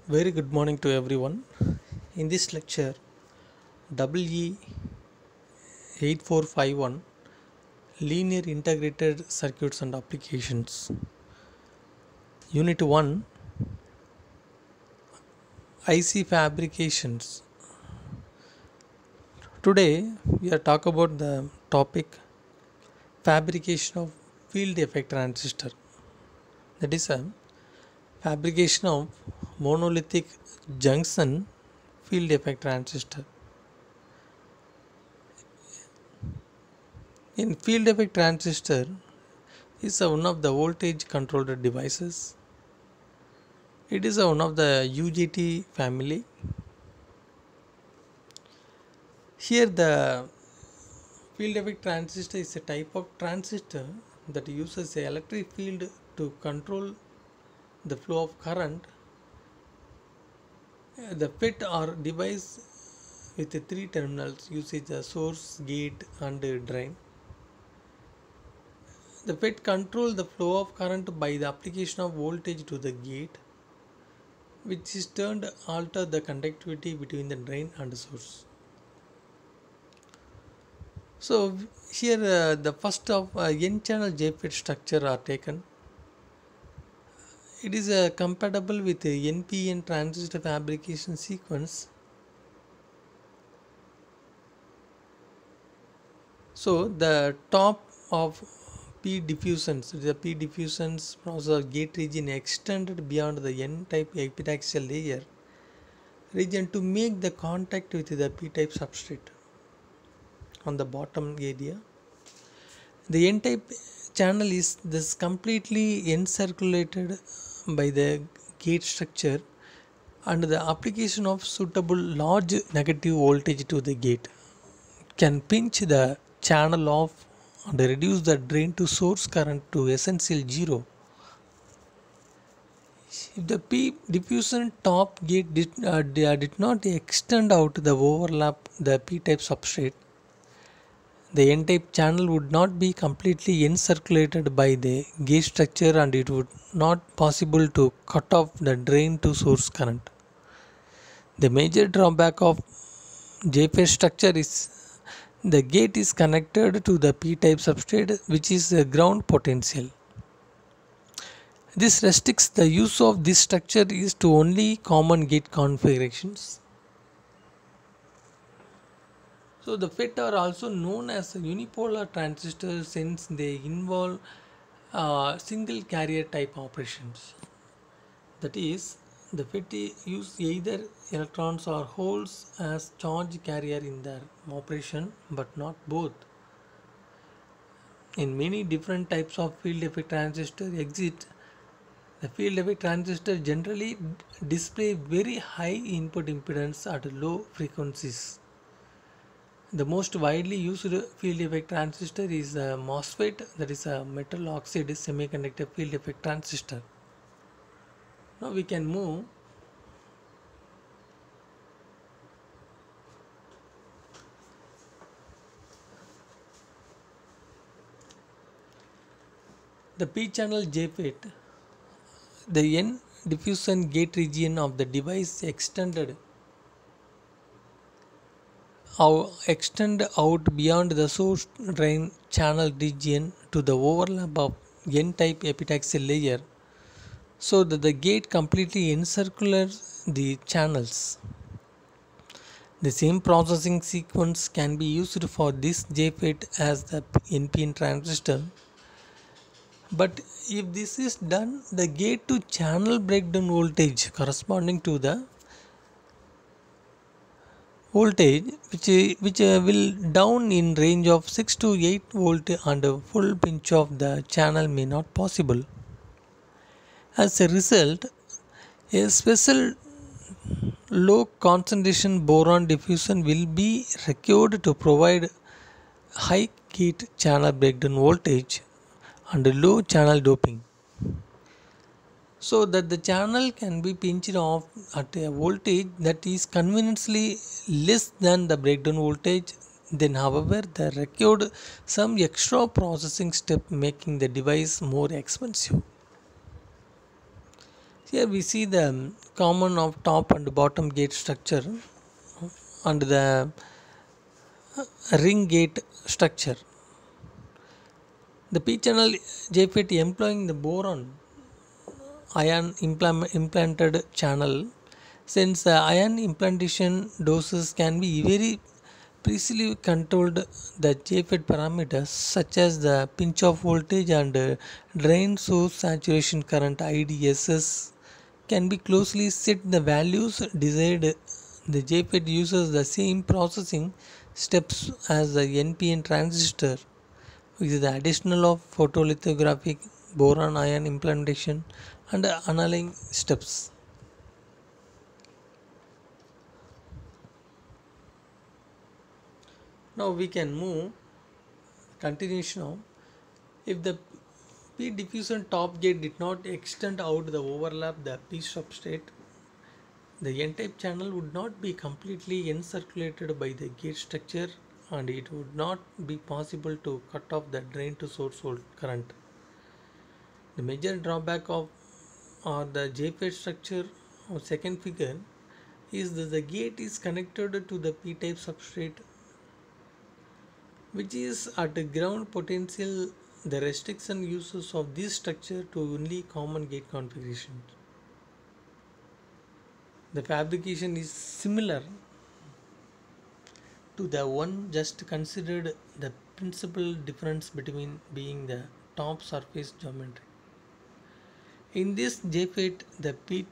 Very good morning to everyone. In this lecture, WE 8451 Linear Integrated Circuits and Applications, Unit 1 IC Fabrications. Today, we are talking about the topic fabrication of field effect transistor. That is a fabrication of monolithic junction field effect transistor. In field effect transistor is one of the voltage controlled devices. It is one of the UJT family. Here the field effect transistor is a type of transistor that uses a electric field to control the flow of current. The FET or device with the three terminals uses a source, gate and drain. The FET controls the flow of current by the application of voltage to the gate, which is turned alter the conductivity between the drain and the source. So here the first of n-channel JFET structure are taken. It is compatible with the NPN transistor fabrication sequence. So the top of P diffusions, the P diffusions process gate region extended beyond the N-type epitaxial layer region to make the contact with the P-type substrate on the bottom area. The N-type channel is thus completely encirculated by the gate structure, and the application of suitable large negative voltage to the gate can pinch the channel off and reduce the drain to source current to essential zero. If the P diffusion top gate did not extend out the overlap the P-type substrate, the N-type channel would not be completely encirculated by the gate structure and it would not possible to cut off the drain to source current. The major drawback of JFET structure is the gate is connected to the P-type substrate, which is the ground potential. This restricts the use of this structure is to only common gate configurations. So the FET are also known as unipolar transistors since they involve single carrier type operations. That is, the FET use either electrons or holes as charge carrier in their operation, but not both. In many different types of field effect transistor exist, the field effect transistor generally display very high input impedance at low frequencies. The most widely used field effect transistor is a MOSFET, that is a metal oxide semiconductor field effect transistor. Now we can move the P-channel JFET. The N diffusion gate region of the device extend out beyond the source drain channel region to the overlap of N-type epitaxial layer, so that the gate completely encircles the channels. The same processing sequence can be used for this JFET as the NPN transistor. But if this is done, the gate to channel breakdown voltage corresponding to the voltage which will down in range of 6 to 8 volt and a full pinch of the channel may not possible. As a result, a special low concentration boron diffusion will be required to provide high gate channel breakdown voltage and low channel doping, so that the channel can be pinched off at a voltage that is conveniently less than the breakdown voltage. Then however, the required some extra processing step making the device more expensive. Here we see the common of top and bottom gate structure and the ring gate structure. The p-channel JFET employing the boron ion implanted channel, since the ion implantation doses can be very precisely controlled, the JFET parameters such as the pinch off voltage and drain source saturation current IDSS can be closely set the values desired. The JFET uses the same processing steps as the NPN transistor with the additional of photolithographic boron ion implantation and annealing steps. Now we can move continuation of, if the P diffusion top gate did not extend out the overlap the P substrate, the N-type channel would not be completely encirculated by the gate structure and it would not be possible to cut off the drain to source current. The major drawback of the JFET structure of second figure is that the gate is connected to the P-type substrate which is at ground potential. The restriction uses of this structure to only common gate configuration. The fabrication is similar to the one just considered, the principal difference between being the top surface geometry. In this JFET, the P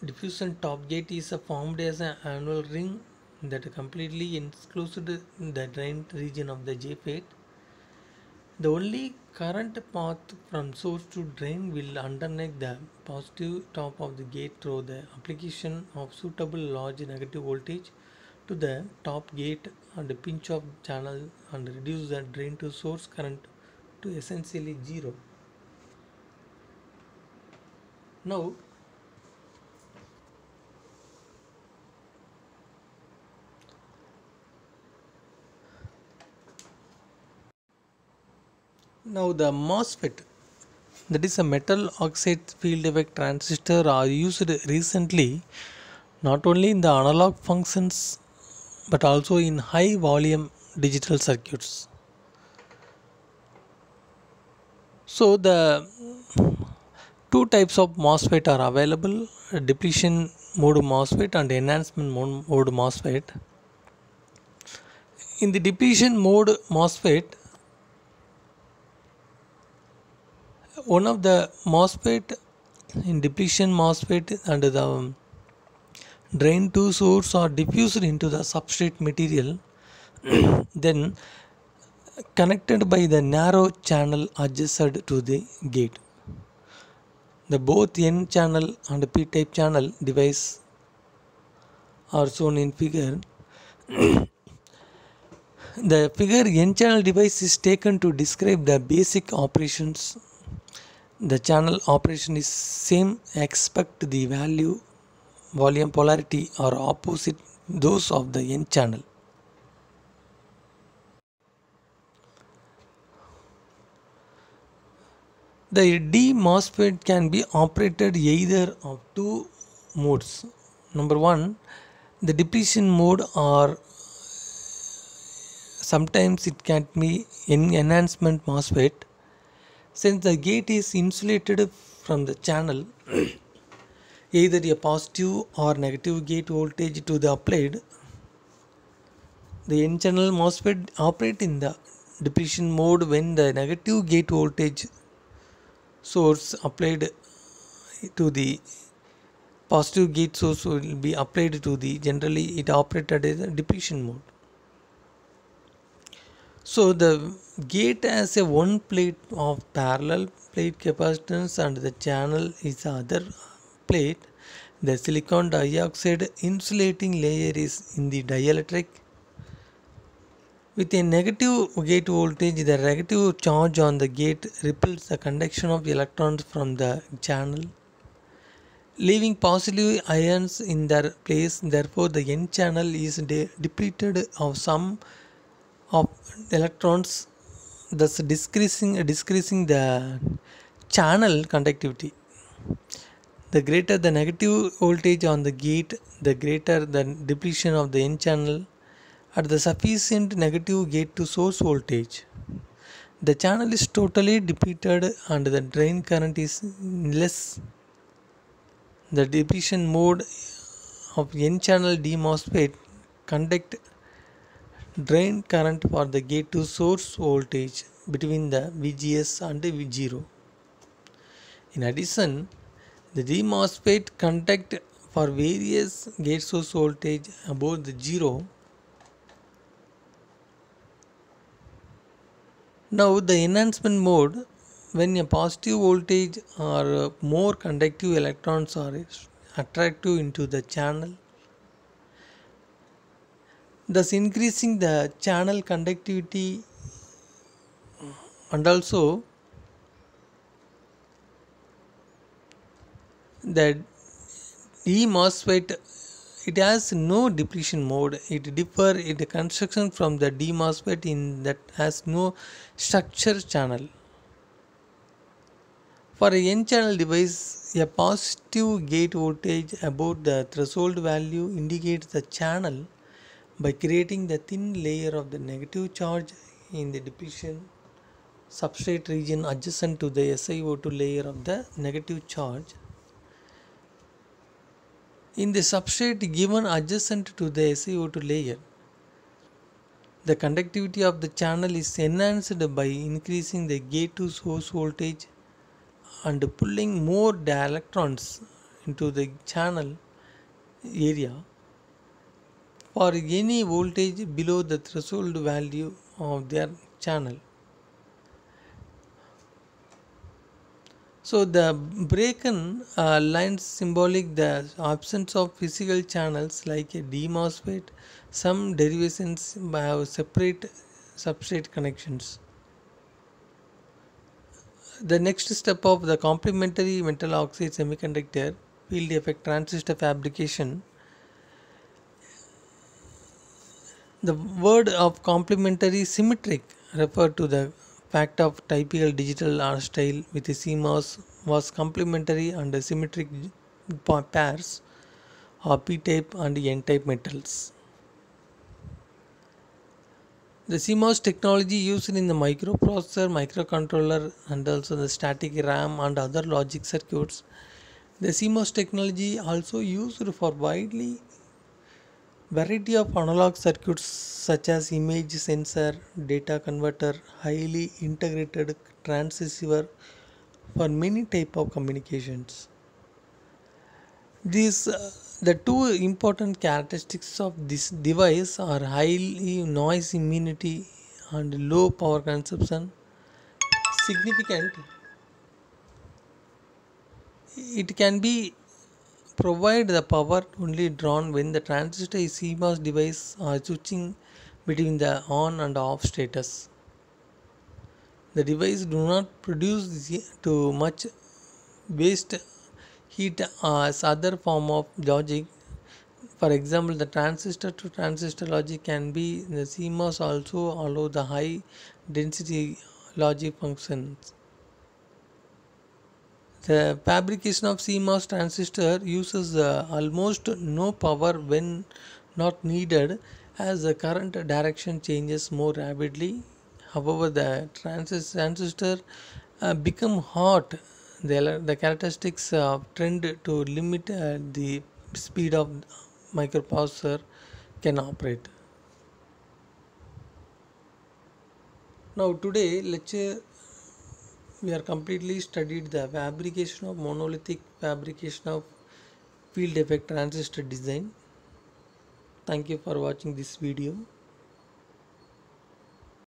diffusion top gate is formed as an annual ring that completely enclosed the drain region of the JFET. The only current path from source to drain will alternate the positive top of the gate through the application of suitable large negative voltage to the top gate and pinch off channel and reduce the drain to source current to essentially zero. Now the MOSFET, that is a metal oxide field effect transistor, are used recently not only in the analog functions but also in high volume digital circuits. So the two types of MOSFET are available: depletion mode MOSFET and enhancement mode MOSFET. In the depletion mode MOSFET, one of the MOSFET in depletion MOSFET and the drain to source are diffused into the substrate material then connected by the narrow channel adjacent to the gate. The both N channel and P type channel device are shown in figure. The figure N channel device is taken to describe the basic operations. The channel operation is same except the volume polarity are opposite those of the N channel. The D MOSFET can be operated either of two modes. Number one, the depletion mode, or sometimes it can be enhancement MOSFET. Since the gate is insulated from the channel, either a positive or negative gate voltage to the applied, the N channel MOSFET operate in the depletion mode when the negative gate voltage source applied to the positive gate source will be applied to the, generally it operated as a depletion mode. So the gate has a one plate of parallel plate capacitance and the channel is the other plate. The silicon dioxide insulating layer is in the dielectric. With a negative gate voltage, the negative charge on the gate repels the conduction of electrons from the channel, leaving positive ions in their place. Therefore, the N channel is depleted of some of electrons, thus decreasing the channel conductivity. The greater the negative voltage on the gate, the greater the depletion of the N channel at the sufficient negative gate to source voltage. The channel is totally depleted and the drain current is less. The depletion mode of N channel D MOSFET conduct drain current for the gate to source voltage between the VGS and V0. In addition, the D MOSFET conduct for various gate source voltage above the zero. Now the enhancement mode, when a positive voltage or more conductive electrons are attracted into the channel, thus increasing the channel conductivity, and also the D MOSFET, it has no depletion mode. It differs in the construction from the D MOSFET in that has no structure channel. For a N channel device, a positive gate voltage above the threshold value indicates the channel by creating the thin layer of the negative charge in the depletion substrate region adjacent to the SiO2 layer of the negative charge. In the substrate given adjacent to the SiO2 layer, the conductivity of the channel is enhanced by increasing the gate to source voltage and pulling more electrons into the channel area for any voltage below the threshold value of their channel. So the break-in lines symbolic the absence of physical channels like a D MOSFET. Some derivations have separate substrate connections. The next step of the complementary metal oxide semiconductor field effect transistor fabrication. The word of complementary symmetric referred to the fact of typical digital art style with CMOS was complementary and symmetric pairs of P-type and N-type metals. The CMOS technology used in the microprocessor, microcontroller and also the static RAM and other logic circuits. The CMOS technology also used for widely variety of analog circuits such as image sensor, data converter, highly integrated transceiver for many type of communications. These the two important characteristics of this device are high noise immunity and low power consumption. Significant, it can be provide the power only drawn when the transistor is CMOS device or switching between the on and off status. The device do not produce too much waste heat as other form of logic. For example, the transistor to transistor logic can be the CMOS also allow the high density logic functions. The fabrication of CMOS transistor uses almost no power when not needed as the current direction changes more rapidly. However, the transistor become hot. The characteristics trend to limit the speed of microprocessor can operate. Now today lecture we are completely studied the fabrication of monolithic fabrication of field effect transistor design. Thank you for watching this video.